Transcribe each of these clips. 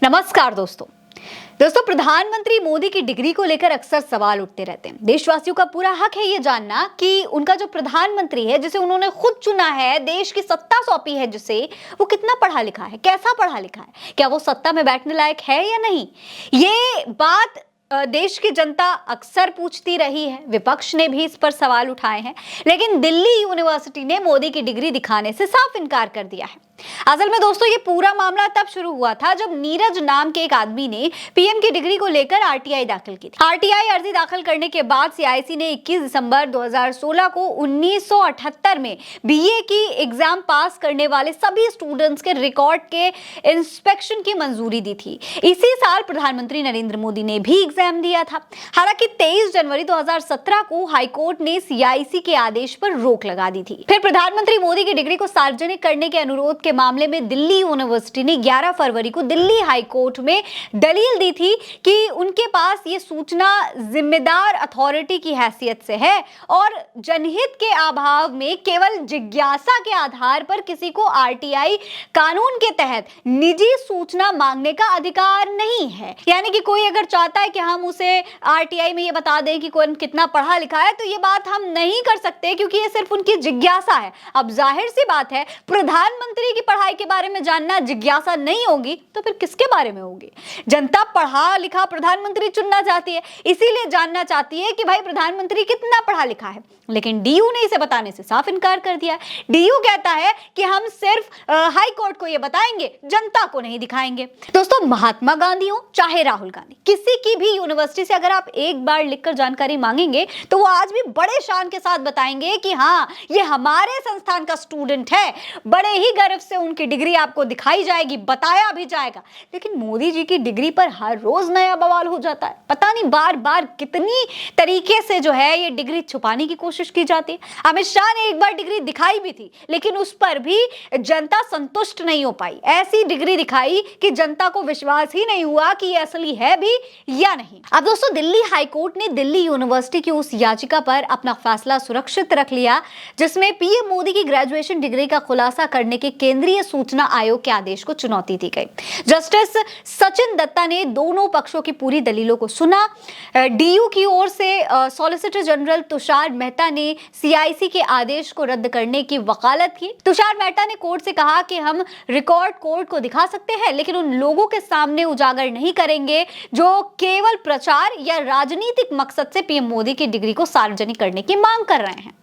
नमस्कार दोस्तों प्रधानमंत्री मोदी की डिग्री को लेकर अक्सर सवाल उठते रहते हैं। देशवासियों का पूरा हक है ये जानना कि उनका जो प्रधानमंत्री है, जिसे उन्होंने खुद चुना है, देश की सत्ता सौंपी है जिसे, वो कितना पढ़ा लिखा है, कैसा पढ़ा लिखा है, क्या वो सत्ता में बैठने लायक है या नहीं। ये बात देश की जनता अक्सर पूछती रही है, विपक्ष ने भी इस पर सवाल उठाए हैं, लेकिन दिल्ली यूनिवर्सिटी ने मोदी की डिग्री दिखाने से साफ इनकार कर दिया है। असल में दोस्तों ये पूरा मामला तब शुरू हुआ था जब नीरज नाम के एक आदमी ने पीएम की डिग्री को लेकर आरटीआई दाखिल की थी। आरटीआई अर्जी दाखिल करने के बाद सीआईसी ने 21 दिसंबर 2016 को 1978 में बीए की एग्जाम पास करने वाले सभी स्टूडेंट्स के रिकॉर्ड के इंस्पेक्शन की मंजूरी दी थी। इसी साल प्रधानमंत्री नरेंद्र मोदी ने भी एग्जाम दिया था। हालांकि 23 जनवरी 2017 को हाईकोर्ट ने सीआईसी के आदेश पर रोक लगा दी थी। फिर प्रधानमंत्री मोदी की डिग्री को सार्वजनिक करने के अनुरोध के मामले में दिल्ली यूनिवर्सिटी ने 11 फरवरी को दिल्ली हाई कोर्ट में दलील दी थी कि उनके पास ये सूचना जिम्मेदार अथॉरिटी की हैसियत से है और जनहित के अभाव में केवल जिज्ञासा के आधार पर किसी को आरटीआई कानून के तहत निजी सूचना मांगने का अधिकार नहीं है। यानी कि कोई अगर चाहता है कि हम उसे आरटीआई में ये बता दें कि कौन कितना पढ़ा लिखा है, तो ये बात हम नहीं कर सकते क्योंकि ये सिर्फ उनकी जिज्ञासा है। अब जाहिर सी बात है, प्रधानमंत्री की पढ़ाई के बारे में जानना जिज्ञासा नहीं होगी तो फिर किसके बारे में होगी। जनता पढ़ा लिखा प्रधानमंत्री चुनना चाहती है, इसीलिए जानना चाहती है कि भाई प्रधानमंत्री कितना पढ़ा लिखा है। लेकिन डीयू ने इसे बताने से साफ इनकार कर दिया है। डीयू कहता है कि हम सिर्फ हाई कोर्ट को ये बताएंगे, जनता को नहीं दिखाएंगे। दोस्तों महात्मा गांधी हो चाहे राहुल गांधी, किसी की भी यूनिवर्सिटी से अगर आप एक बार लिखकर जानकारी मांगेंगे तो वो आज भी बड़े शान के साथ बताएंगे कि हाँ ये हमारे संस्थान का स्टूडेंट है। बड़े ही गर्व से उनकी डिग्री आपको दिखाई जाएगी, बताया भी जाएगा। लेकिन मोदी जी की डिग्री पर हर रोज नया बवाल हो जाता है। पता नहीं बार बार कितनी तरीके से जो है ये डिग्री छुपाने की कोशिश की जाती है। अमित शाह ने एक बार डिग्री दिखाई भी थी, लेकिन उस पर भी जनता संतुष्ट नहीं हो पाई। ऐसी डिग्री दिखाई कि जनता को विश्वास ही नहीं हुआ कि ये असली है भी या नहीं। अब दोस्तों दिल्ली हाईकोर्ट ने दिल्ली यूनिवर्सिटी की उस याचिका पर अपना फैसला सुरक्षित रख लिया जिसमें पीएम मोदी की ग्रेजुएशन डिग्री का खुलासा करने के केंद्रीय सूचना आयोग के आदेश को चुनौती दी गई। जस्टिस सचिन दत्ता ने दोनों पक्षों की पूरी दलीलों को सुना। डीयू की ओर से सॉलिसिटर जनरल तुषार मेहता ने सीआईसी के आदेश को रद्द करने की वकालत की। तुषार मेहता ने कोर्ट से कहा कि हम रिकॉर्ड कोर्ट को दिखा सकते हैं, लेकिन उन लोगों के सामने उजागर नहीं करेंगे जो केवल प्रचार या राजनीतिक मकसद से पीएम मोदी की डिग्री को सार्वजनिक करने की मांग कर रहे हैं।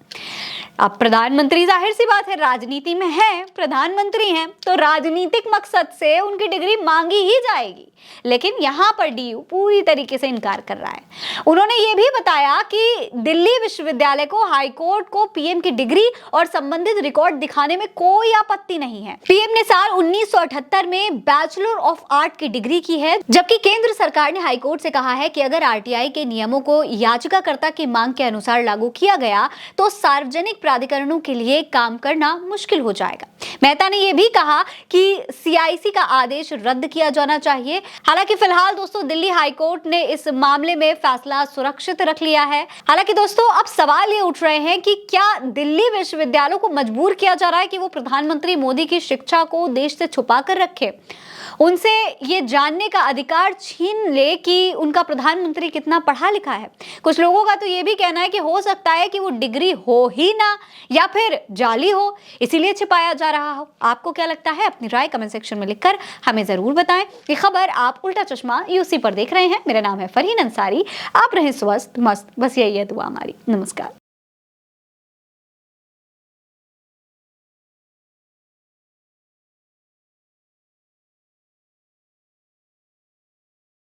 अब प्रधानमंत्री जाहिर सी बात है राजनीति में है, प्रधानमंत्री हैं, तो राजनीतिक मकसद से उनकी डिग्री मांगी ही जाएगी। लेकिन यहां पर डीयू पूरी तरीके से इनकार कर रहा है। उन्होंने ये भी बताया कि दिल्ली विश्वविद्यालय को हाईकोर्ट को पीएम की डिग्री और संबंधित रिकॉर्ड दिखाने में कोई आपत्ति नहीं है। पीएम ने साल 1978 में बैचलर ऑफ आर्ट की डिग्री की है, जबकि केंद्र सरकार ने हाईकोर्ट से कहा है कि अगर आरटीआई के नियमों को याचिकाकर्ता की मांग के अनुसार लागू किया गया तो सार्वजनिक प्राधिकरणों के लिए काम करना मुश्किल हो जाएगा। मेहता ने यह भी कहा कि सीआईसी का आदेश रद्द किया जाना चाहिए। हालांकि फिलहाल दोस्तों दिल्ली हाईकोर्ट ने इस मामले में फैसला सुरक्षित रख लिया है। हालांकि दोस्तों अब सवाल ये उठ रहे हैं कि क्या दिल्ली विश्वविद्यालयों को मजबूर किया जा रहा है कि वो प्रधानमंत्री मोदी की शिक्षा को देश से छुपा कर रखे, उनसे ये जानने का अधिकार छीन ले कि उनका प्रधानमंत्री कितना पढ़ा लिखा है। कुछ लोगों का तो ये भी कहना है कि हो सकता है कि वो डिग्री हो ही ना या फिर जाली हो, इसीलिए छिपाया जा रहा हो। आपको क्या लगता है? अपनी राय कमेंट सेक्शन में लिखकर हमें जरूर बताएं। ये खबर आप उल्टा चश्मा यूसी पर देख रहे हैं। मेरा नाम है फरहीन अंसारी। आप रहें स्वस्थ मस्त, बस यही है दुआ हमारी। नमस्कार।